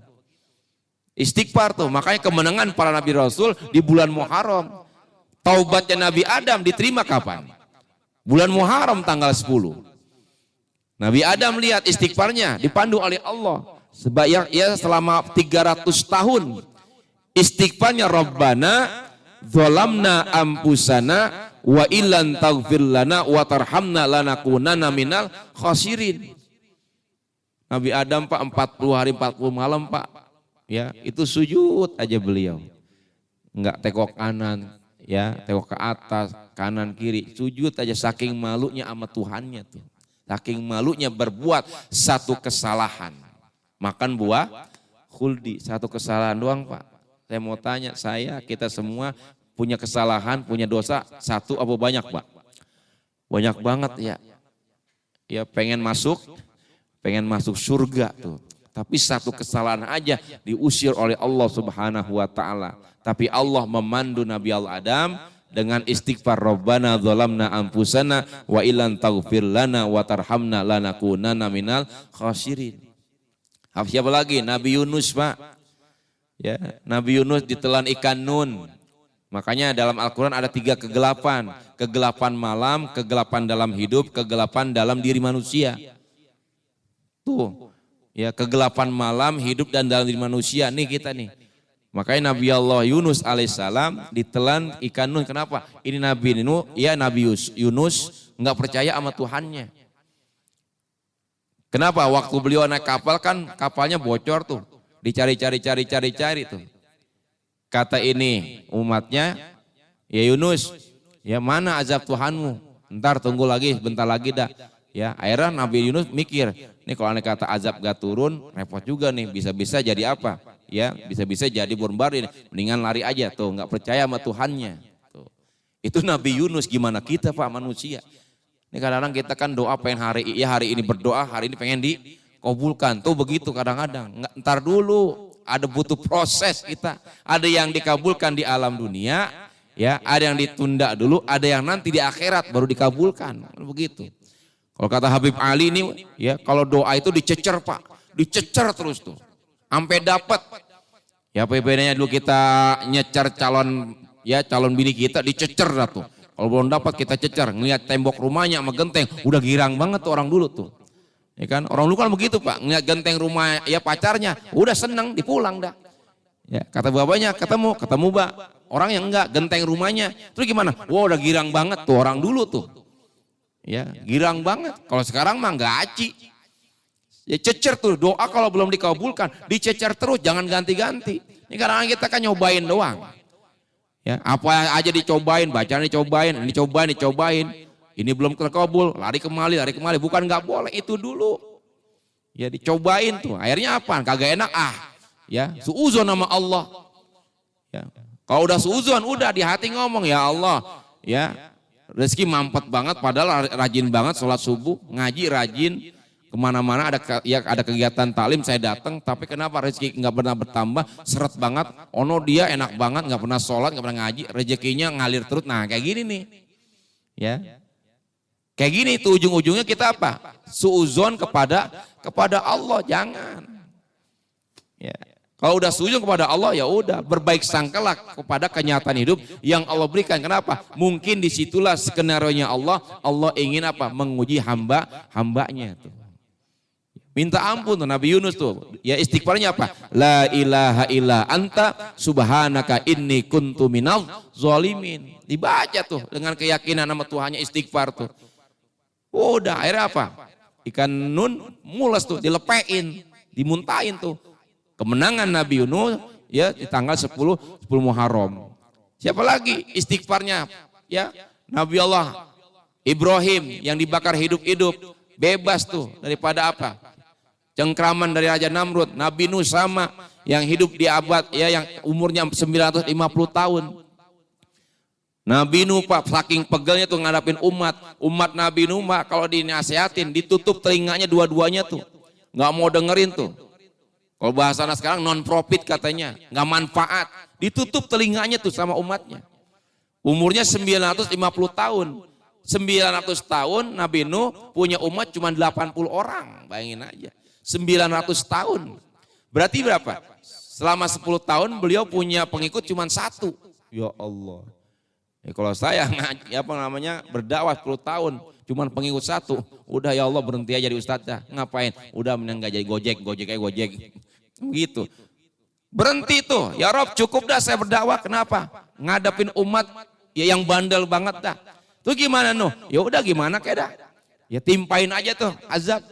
[SPEAKER 1] Istighfar tuh, makanya kemenangan para Nabi Rasul di bulan Muharram. Taubatnya Nabi Adam diterima kapan? Bulan Muharram tanggal 10. Nabi Adam lihat istighfarnya dipandu oleh Allah. Sebab ya selama 300 tahun istighfarnya Rabbana zalamna ampusana wa illan taghfir lana wa tarhamna lanakunanna minal khasirin. Nabi Adam Pak 40 hari 40 malam Pak. Ya, itu sujud aja beliau. Enggak tengok kanan, ya, tengok ke atas, kanan kiri, sujud aja saking malunya sama Tuhannya tuh. Saking malunya berbuat satu kesalahan. Makan buah khuldi, satu kesalahan doang Pak. Saya mau tanya, kita semua punya kesalahan, punya dosa, satu apa banyak Pak? Banyak banget ya. Ya pengen masuk surga tuh. Tapi satu kesalahan aja diusir oleh Allah Subhanahu wa taala. Tapi Allah memandu Nabi Adam dengan istighfar Rabbana zalamna anfusana wa illan taghfir lana wa tarhamna lanakunanna minal khasirin. Siapa lagi? Nabi Yunus Pak. Ya, Nabi Yunus ditelan ikan nun. Makanya dalam Al-Quran ada 3 kegelapan. Kegelapan malam, kegelapan dalam hidup, kegelapan dalam diri manusia. Tuh, ya kegelapan malam, hidup dan dalam diri manusia. Nih kita nih. Makanya Nabi Allah Yunus alaihissalam ditelan ikan nun. Kenapa? Ini Nabi Yunus nggak percaya sama Tuhannya. Kenapa? Waktu beliau naik kapal kan kapalnya bocor tuh. Dicari tuh. Kata ini umatnya, ya Yunus, ya mana azab Tuhanmu? Ntar tunggu lagi, bentar lagi dah. Ya, akhirnya Nabi Yunus mikir, nih kalau aneh kata azab gak turun, repot juga nih, bisa-bisa jadi apa? Ya, bisa-bisa jadi burung bari, mendingan lari aja tuh, nggak percaya sama Tuhannya. Tuh. Itu Nabi Yunus, gimana kita Pak manusia? Ini kadang-kadang kita kan doa pengen hari ini berdoa, hari ini pengen dikabulkan. Tuh begitu kadang-kadang, ntar dulu. Ada butuh proses kita. Ada yang dikabulkan di alam dunia, ya, ada yang ditunda dulu, ada yang nanti di akhirat baru dikabulkan. Begitu. Kalau kata Habib Ali ini, ya, kalau doa itu dicecer Pak, dicecer terus tuh, sampai dapat. Ya PBN-nya dulu kita nyecer calon bini kita dicecer dah tuh. Kalau belum dapat kita cecer, ngeliat tembok rumahnya sama genteng, udah girang banget tuh orang dulu tuh. Ya kan, orang dulu kan begitu Pak, ngeliat genteng rumah ya pacarnya, udah seneng dipulang dah. Ya, kata bapaknya ketemu Mbak, orang yang enggak genteng rumahnya, terus gimana? Wah udah girang banget tuh orang dulu tuh. Ya, girang banget. Kalau sekarang mah enggak aci. Ya cecer tuh, doa kalau belum dikabulkan, dicecer terus, jangan ganti-ganti. Ini karena kita kan nyobain doang. Ya, apa aja dicobain, bacaan dicobain, dicobain. Ini belum terkabul, lari kemari, bukan nggak boleh itu dulu. Ya dicobain tuh, akhirnya apa? Kagak enak ya suuzon nama Allah. Ya. Kalau udah suuzon, udah di hati ngomong ya Allah, ya rezeki mampet banget, padahal rajin banget sholat subuh, ngaji rajin, kemana-mana ada kegiatan taklim saya datang, tapi kenapa rezeki nggak pernah bertambah, seret banget. Ono dia enak banget, nggak pernah sholat, nggak pernah ngaji, rezekinya ngalir terus. Nah kayak gini nih, ya. Kayak gini tuh ujung-ujungnya kita apa? Suuzon kepada Allah, jangan. Ya. Kalau udah suuzon kepada Allah ya udah, berbaik sangkalah kepada kenyataan hidup yang Allah berikan. Kenapa? Mungkin disitulah skenario-nya Allah ingin apa? Menguji hambanya tuh. Minta ampun tuh Nabi Yunus tuh. Ya istighfarnya apa? La ilaha illa anta subhanaka inni kuntu minal zalimin. Dibaca tuh dengan keyakinan nama Tuhannya, istighfar tuh. Udah akhirnya apa? Ikan nun mules tuh, dilepein, dimuntahin tuh. Kemenangan Nabi Yunus ya di tanggal 10 Muharram. Siapa lagi istighfarnya? Ya, Nabi Allah Ibrahim yang dibakar hidup-hidup, bebas tuh daripada apa? Cengkraman dari Raja Namrud. Nabi Nuh sama, yang hidup di abad ya yang umurnya 950 tahun. Nabi Nuh Pak, saking pegelnya tuh ngadapin umat Nabi Nuh Pak, kalau dinasihatin ditutup telinganya dua-duanya tuh, nggak mau dengerin tuh. Kalau bahasanya sekarang non profit katanya, nggak manfaat, ditutup telinganya tuh sama umatnya. Umurnya 950 tahun, 900 tahun Nabi Nuh punya umat cuma 80 orang, bayangin aja, 900 tahun, berarti berapa? Selama 10 tahun beliau punya pengikut cuma 1, ya Allah. Ya, kalau saya berdakwah 10 tahun, cuman pengikut 1, udah ya Allah berhenti aja jadi ustadz dah. Ngapain? Udah mending gak jadi gojek. Gitu. Berhenti tuh, ya Rob cukup dah saya berdakwah, kenapa? Ngadepin umat ya yang bandel banget dah. Tuh gimana Nuh? Ya udah gimana kayak dah. Ya timpain aja tuh azab.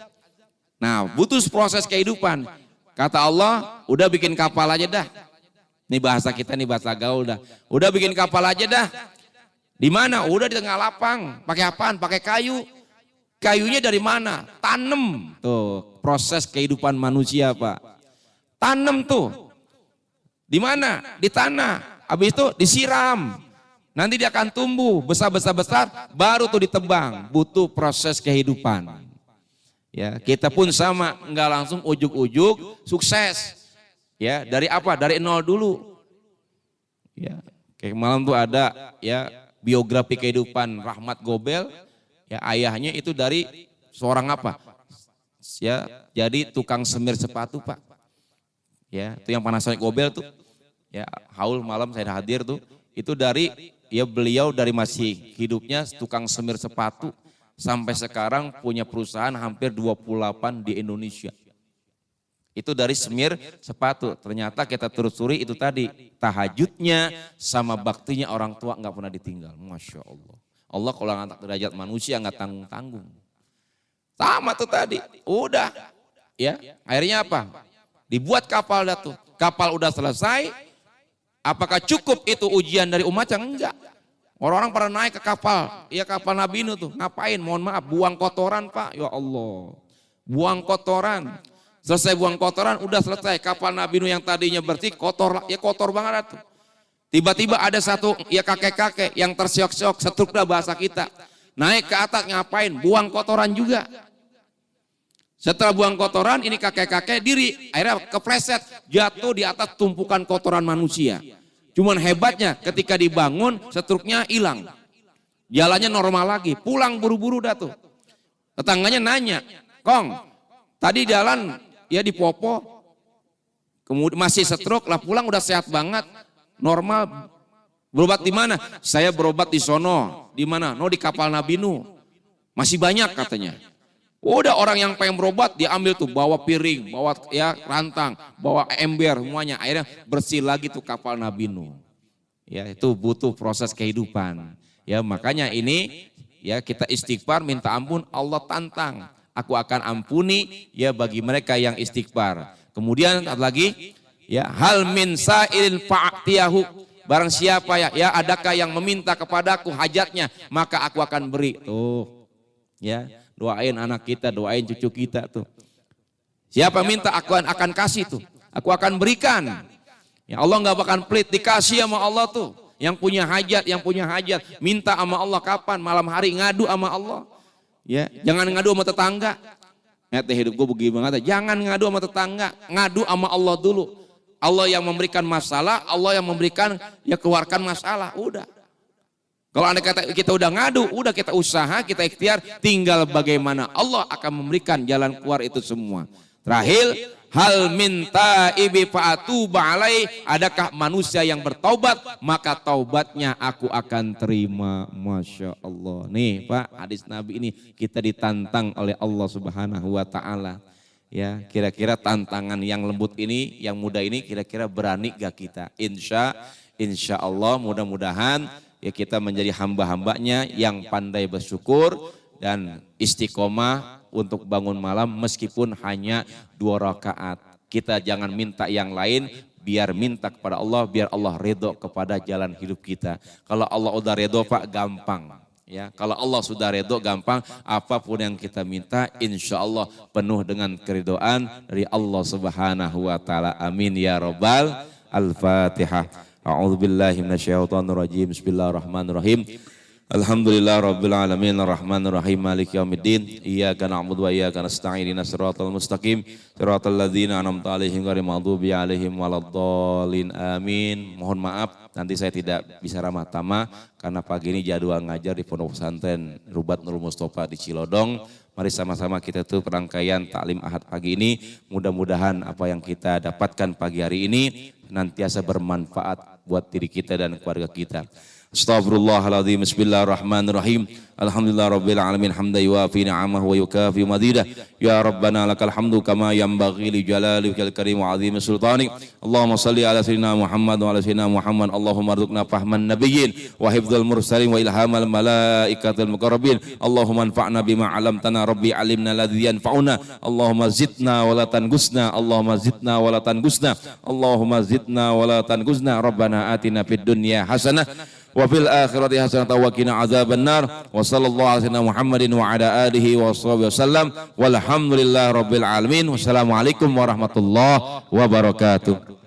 [SPEAKER 1] Nah butuh proses kehidupan. Kata Allah, udah bikin kapal aja dah. Ini bahasa kita, nih bahasa gaul dah. Udah bikin kapal aja dah. Di mana? Udah di tengah lapang. Pakai apaan? Pakai kayu. Kayunya dari mana? Tanem. Tuh, proses kehidupan manusia, Pak. Tanem tuh. Di mana? Di tanah. Habis itu disiram. Nanti dia akan tumbuh besar, baru tuh ditebang. Butuh proses kehidupan. Ya, kita pun sama, enggak langsung ujuk-ujuk sukses. Ya, dari apa? Dari nol dulu. Ya, kayak malam tuh ada ya biografi kehidupan Rahmat Gobel, ya ayahnya itu dari seorang apa? Ya, jadi tukang semir sepatu, Pak. Ya, itu yang Panasonic Gobel tuh. Ya, haul malam saya hadir tuh. Itu dari ya beliau dari masih hidupnya tukang semir sepatu sampai sekarang punya perusahaan hampir 28 di Indonesia. Itu dari semir sepatu. Ternyata kita telusuri itu tadi. Tahajudnya sama baktinya orang tua nggak pernah ditinggal. Masya Allah. Allah kalau ngangkat derajat manusia nggak tanggung-tanggung. Sama tuh tadi. Udah. Ya. Akhirnya apa? Dibuat kapal dah tuh. Kapal udah selesai. Apakah cukup itu ujian dari umatnya? Enggak. Orang-orang pada naik ke kapal. Ya kapal Nabi Nuh tuh. Ngapain? Mohon maaf. Buang kotoran Pak. Ya Allah. Buang kotoran. Selesai buang kotoran, udah selesai. Kapal Nabi Nuh yang tadinya bersih, kotor, ya kotor banget tuh. Tiba-tiba ada satu ya kakek-kakek yang tersiok-siok, setruk dah bahasa kita. Naik ke atas ngapain? Buang kotoran juga. Setelah buang kotoran, ini kakek-kakek diri. Akhirnya kepleset, jatuh di atas tumpukan kotoran manusia. Cuman hebatnya ketika dibangun, setruknya hilang. Jalannya normal lagi, pulang buru-buru dah tuh. Tetangganya nanya, Kong, tadi jalan ya di Popo, kemudian masih stroke lah, pulang udah sehat banget, normal. Berobat di mana? Saya berobat di sono. Di mana? No, di kapal Nabi Nuh. Masih banyak katanya. Udah orang yang pengen berobat diambil tuh, bawa piring, bawa ya rantang, bawa ember semuanya. Akhirnya bersih lagi tuh kapal Nabi Nuh. Ya itu butuh proses kehidupan. Ya makanya ini ya kita istighfar minta ampun, Allah tantang. Aku akan ampuni ya bagi mereka yang istighfar. Kemudian ada lagi ya hal min sa'ilin fa'tiyahu. Barang siapa ya adakah yang meminta kepadaku hajatnya, maka aku akan beri. Tuh. Ya, doain anak kita, doain cucu kita tuh. Siapa minta aku akan kasih tuh. Aku akan berikan. Ya Allah enggak bakal pelit, dikasih sama Allah tuh. Yang punya hajat, minta sama Allah kapan? Malam hari ngadu sama Allah. Ya, jangan ngadu sama tetangga. Ngerti hidup gue begini banget. Jangan ngadu sama tetangga, ngadu sama Allah dulu. Allah yang memberikan masalah, Allah yang memberikan ya keluarkan masalah. Udah. Kalau anda kata kita udah ngadu, udah kita usaha, kita ikhtiar, tinggal bagaimana Allah akan memberikan jalan keluar itu semua. Terakhir, hal minta ibi fa'atuba alai, adakah manusia yang bertaubat, maka taubatnya aku akan terima. Masya Allah. Nih Pak, hadis Nabi ini kita ditantang oleh Allah Subhanahu wa ta'ala. Ya, kira-kira tantangan yang lembut ini, yang mudah ini, kira-kira berani gak kita? Insya Allah mudah-mudahan ya kita menjadi hamba-hambanya yang pandai bersyukur dan istiqomah untuk bangun malam meskipun hanya 2 rakaat. Kita jangan minta yang lain, biar minta kepada Allah, biar Allah ridho kepada jalan hidup kita. Kalau Allah udah ridho Pak, gampang. Ya, kalau Allah sudah ridho gampang, apapun yang kita minta insya Allah penuh dengan keridhaan dari Allah Subhanahu wa ta'ala. Amin ya Rabbal Al-Fatihah. A'udzubillahi minasyaitonirrajim. Bismillahirrahmanirrahim. Alhamdulillah rabbil alamin arrahmanir rahim maliki yaumiddin iyyaka na'budu wa iyyaka nasta'in ihdinas siratal mustaqim siratal ladzina an'amta 'alaihim ghairil maghdubi 'alaihim waladdallin amin. Mohon maaf nanti saya tidak bisa ramah tamah karena pagi ini jadwal ngajar di Pondok Pesantren Rubat Nurul Mustofa di Cilodong. Mari sama-sama kita tuh perangkaian taklim Ahad pagi ini. Mudah-mudahan apa yang kita dapatkan pagi hari ini senantiasa bermanfaat buat diri kita dan keluarga kita. Astaghfirullahaladzim. Bismillahirrahmanirrahim. Alhamdulillah rabbil alamin hamdan yuwafi ni'amahu wa yukafi mazidah. Ya Rabbana lakal hamdu kama yanbaghi li jalalikal karim wa azimi sultanik. Allahumma salli ala sayyidina Muhammad wa ala sayyidina Muhammad. Allahumma arzuqna fahman nabiyyin wa hifdzal mursalin wa ilhamal malaikatil muqarrabin. Allahumma anfa'na bima 'allamtana rabbi 'alimna alladzi yanfa'una. Allahumma zidna wa la tanqusna. Allahumma zidna wa la tanqusna. Allahumma zidna wa la tanqusna. Rabbana atina fid dunya hasanah wa fil akhirati hasanatan wa qina adzabannar. Wa sallallahu ala sayyidina Muhammadin wa ala alihi wa sahbihi wasallam. Walhamdulillahi rabbil alamin. Wassalamualaikum warahmatullahi wabarakatuh.